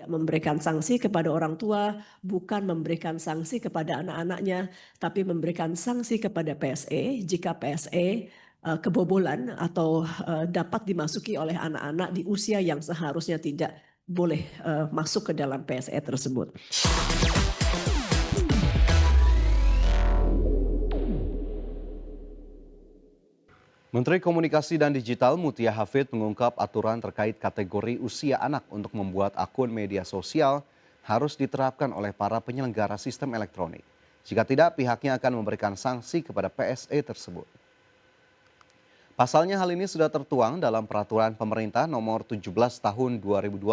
Memberikan sanksi kepada orang tua, bukan memberikan sanksi kepada anak-anaknya, tapi memberikan sanksi kepada PSE jika PSE kebobolan atau dapat dimasuki oleh anak-anak di usia yang seharusnya tidak boleh masuk ke dalam PSE tersebut. Menteri Komunikasi dan Digital Mutia Hafid mengungkap aturan terkait kategori usia anak untuk membuat akun media sosial harus diterapkan oleh para penyelenggara sistem elektronik. Jika tidak, pihaknya akan memberikan sanksi kepada PSE tersebut. Pasalnya hal ini sudah tertuang dalam peraturan pemerintah nomor 17 tahun 2025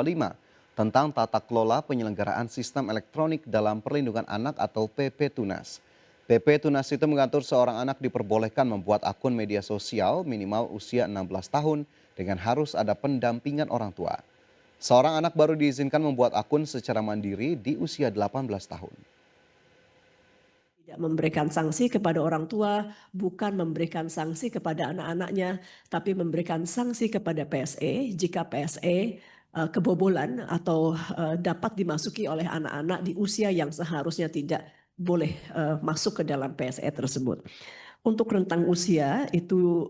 tentang tata kelola penyelenggaraan sistem elektronik dalam perlindungan anak atau PP Tunas. PP Tunas itu mengatur seorang anak diperbolehkan membuat akun media sosial minimal usia 16 tahun dengan harus ada pendampingan orang tua. Seorang anak baru diizinkan membuat akun secara mandiri di usia 18 tahun. Tidak memberikan sanksi kepada orang tua, bukan memberikan sanksi kepada anak-anaknya, tapi memberikan sanksi kepada PSE jika PSE kebobolan atau dapat dimasuki oleh anak-anak di usia yang seharusnya tidak boleh masuk ke dalam PSE tersebut. Untuk rentang usia itu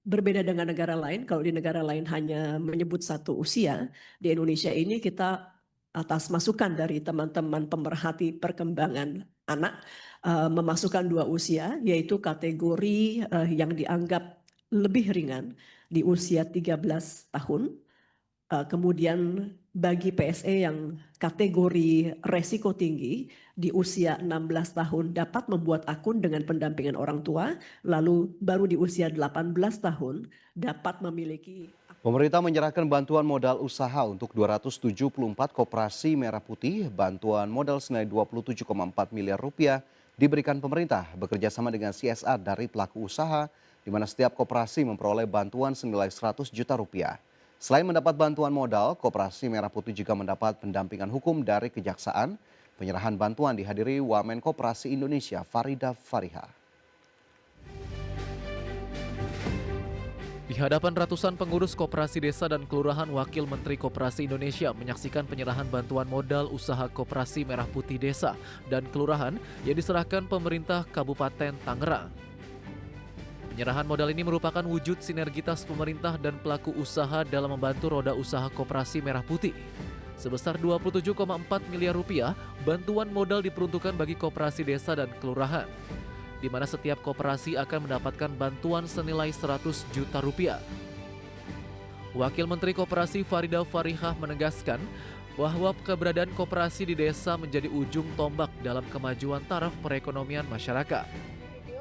berbeda dengan negara lain. Kalau di negara lain hanya menyebut satu usia, di Indonesia ini kita atas masukan dari teman-teman pemerhati perkembangan anak memasukkan dua usia, yaitu kategori yang dianggap lebih ringan di usia 13 tahun. Kemudian bagi PSE yang kategori resiko tinggi di usia 16 tahun dapat membuat akun dengan pendampingan orang tua, lalu baru di usia 18 tahun dapat memiliki. Pemerintah menyerahkan bantuan modal usaha untuk 274 koperasi merah putih. Bantuan modal senilai 27,4 miliar rupiah diberikan pemerintah bekerja sama dengan CSR dari pelaku usaha, di mana setiap koperasi memperoleh bantuan senilai 100 juta rupiah. Selain mendapat bantuan modal, koperasi merah putih juga mendapat pendampingan hukum dari kejaksaan. Penyerahan bantuan dihadiri Wamen Koperasi Indonesia Farida Fariha. Di hadapan ratusan pengurus koperasi desa dan kelurahan, Wakil Menteri Koperasi Indonesia menyaksikan penyerahan bantuan modal usaha koperasi merah putih desa dan kelurahan yang diserahkan pemerintah Kabupaten Tangerang. Penyerahan modal ini merupakan wujud sinergitas pemerintah dan pelaku usaha dalam membantu roda usaha koperasi merah putih. Sebesar 27,4 miliar rupiah, bantuan modal diperuntukkan bagi koperasi desa dan kelurahan, di mana setiap koperasi akan mendapatkan bantuan senilai 100 juta rupiah. Wakil Menteri Koperasi Farida Farihah menegaskan bahwa keberadaan koperasi di desa menjadi ujung tombak dalam kemajuan taraf perekonomian masyarakat.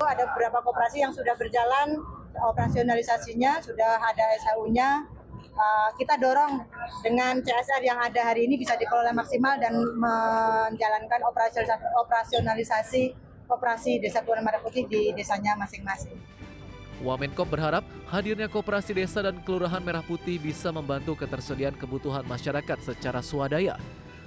Ada beberapa koperasi yang sudah berjalan, operasionalisasinya sudah ada SHU-nya. Kita dorong dengan CSR yang ada hari ini bisa dikelola maksimal dan menjalankan operasionalisasi koperasi Desa Kelurahan Merah Putih di desanya masing-masing. Wamenkop berharap hadirnya koperasi desa dan kelurahan Merah Putih bisa membantu ketersediaan kebutuhan masyarakat secara swadaya.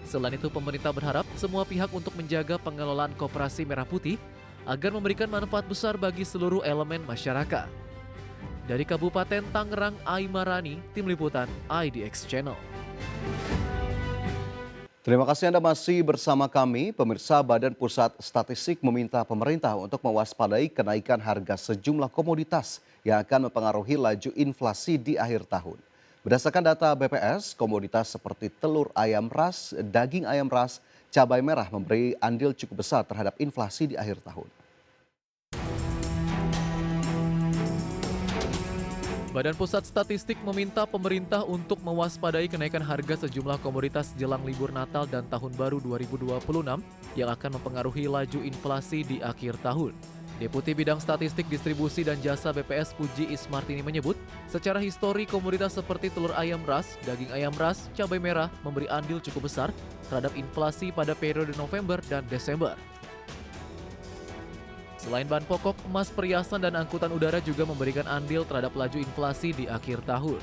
Selain itu, pemerintah berharap semua pihak untuk menjaga pengelolaan koperasi Merah Putih agar memberikan manfaat besar bagi seluruh elemen masyarakat. Dari Kabupaten Tangerang, Aimarani, Tim Liputan IDX Channel. Terima kasih Anda masih bersama kami. Pemirsa, Badan Pusat Statistik meminta pemerintah untuk mewaspadai kenaikan harga sejumlah komoditas yang akan mempengaruhi laju inflasi di akhir tahun. Berdasarkan data BPS, komoditas seperti telur ayam ras, daging ayam ras, cabai merah memberi andil cukup besar terhadap inflasi di akhir tahun. Badan Pusat Statistik meminta pemerintah untuk mewaspadai kenaikan harga sejumlah komoditas jelang libur Natal dan Tahun Baru 2026 yang akan mempengaruhi laju inflasi di akhir tahun. Deputi Bidang Statistik Distribusi dan Jasa BPS Puji Ismartini menyebut, secara histori komoditas seperti telur ayam ras, daging ayam ras, cabai merah memberi andil cukup besar terhadap inflasi pada periode November dan Desember. Selain bahan pokok, emas, perhiasan, dan angkutan udara juga memberikan andil terhadap laju inflasi di akhir tahun.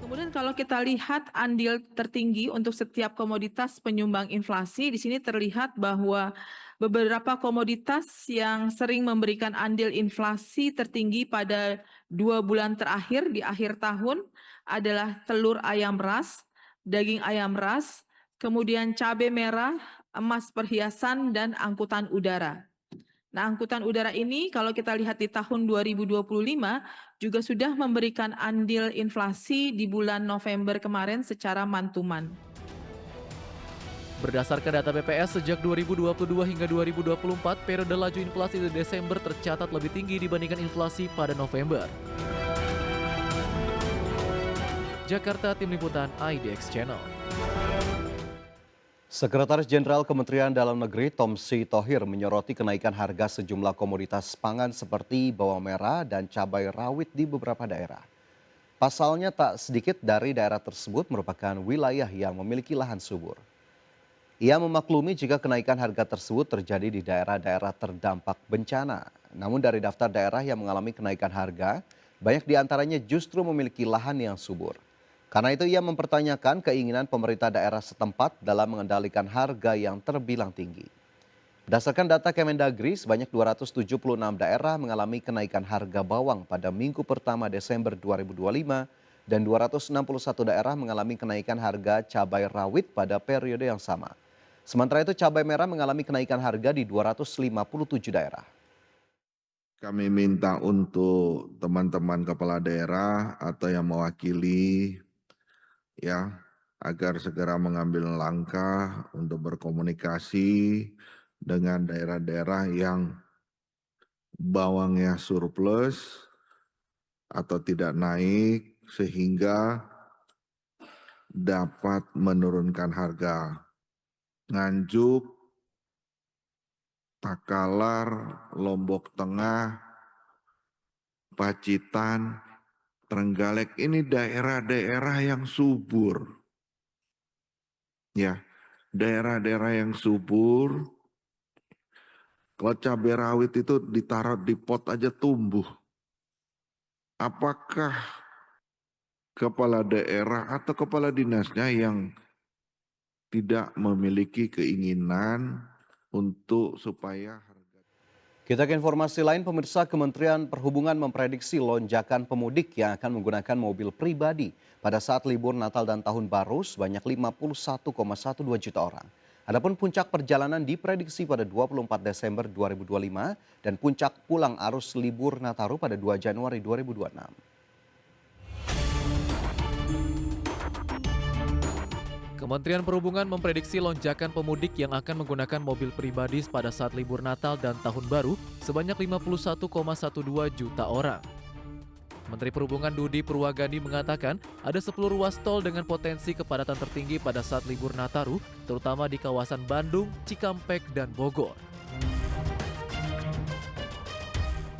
Kemudian kalau kita lihat andil tertinggi untuk setiap komoditas penyumbang inflasi, di sini terlihat bahwa beberapa komoditas yang sering memberikan andil inflasi tertinggi pada 2 bulan terakhir di akhir tahun adalah telur ayam ras, daging ayam ras, kemudian cabai merah, emas perhiasan, dan angkutan udara. Nah, angkutan udara ini kalau kita lihat di tahun 2025 juga sudah memberikan andil inflasi di bulan November kemarin secara mantuman. Berdasarkan data BPS, sejak 2022 hingga 2024, periode laju inflasi di Desember tercatat lebih tinggi dibandingkan inflasi pada November. Jakarta, Tim Liputan IDX Channel. Sekretaris Jenderal Kementerian Dalam Negeri Tomsi Thohir menyoroti kenaikan harga sejumlah komoditas pangan seperti bawang merah dan cabai rawit di beberapa daerah. Pasalnya tak sedikit dari daerah tersebut merupakan wilayah yang memiliki lahan subur. Ia memaklumi jika kenaikan harga tersebut terjadi di daerah-daerah terdampak bencana. Namun dari daftar daerah yang mengalami kenaikan harga, banyak diantaranya justru memiliki lahan yang subur. Karena itu ia mempertanyakan keinginan pemerintah daerah setempat dalam mengendalikan harga yang terbilang tinggi. Berdasarkan data Kemendagri, sebanyak 276 daerah mengalami kenaikan harga bawang pada minggu pertama Desember 2025 dan 261 daerah mengalami kenaikan harga cabai rawit pada periode yang sama. Sementara itu cabai merah mengalami kenaikan harga di 257 daerah. Kami minta untuk teman-teman kepala daerah atau yang mewakili ya agar segera mengambil langkah untuk berkomunikasi dengan daerah-daerah yang bawangnya surplus atau tidak naik sehingga dapat menurunkan harga. Nganjuk, Takalar, Lombok Tengah, Pacitan, Trenggalek ini daerah-daerah yang subur. Ya, daerah-daerah yang subur. Kalau cabai rawit itu ditaruh di pot aja tumbuh. Apakah kepala daerah atau kepala dinasnya yang tidak memiliki keinginan untuk supaya harga. Kita ke informasi lain, pemirsa. Kementerian Perhubungan memprediksi lonjakan pemudik yang akan menggunakan mobil pribadi pada saat libur Natal dan Tahun Baru sebanyak 51,12 juta orang. Adapun puncak perjalanan diprediksi pada 24 Desember 2025 dan puncak pulang arus libur Nataru pada 2 Januari 2026. Kementerian Perhubungan memprediksi lonjakan pemudik yang akan menggunakan mobil pribadi pada saat libur Natal dan Tahun Baru sebanyak 51,12 juta orang. Menteri Perhubungan Dudi Purwagadi mengatakan ada 10 ruas tol dengan potensi kepadatan tertinggi pada saat libur Nataru, terutama di kawasan Bandung, Cikampek, dan Bogor.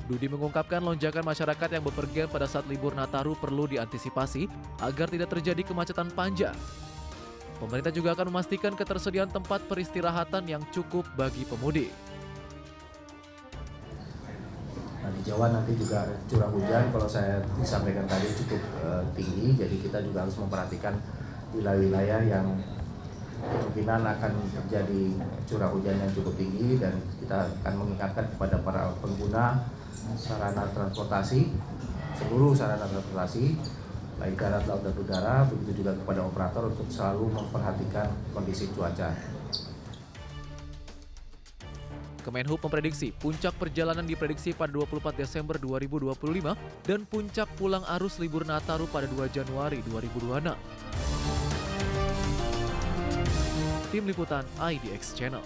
Dudi mengungkapkan lonjakan masyarakat yang bepergian pada saat libur Nataru perlu diantisipasi agar tidak terjadi kemacetan panjang. Pemerintah juga akan memastikan ketersediaan tempat peristirahatan yang cukup bagi pemudik. Nah, di Jawa nanti juga curah hujan kalau saya disampaikan tadi cukup tinggi, jadi kita juga harus memperhatikan wilayah-wilayah yang kemungkinan akan terjadi curah hujan yang cukup tinggi, dan kita akan mengingatkan kepada para pengguna sarana transportasi, seluruh sarana transportasi, baik darat, laut, dan udara, begitu juga kepada operator untuk selalu memperhatikan kondisi cuaca. Kemenhub memprediksi puncak perjalanan diprediksi pada 24 Desember 2025 dan puncak pulang arus libur Nataru pada 2 Januari 2026. Tim Liputan IDX Channel.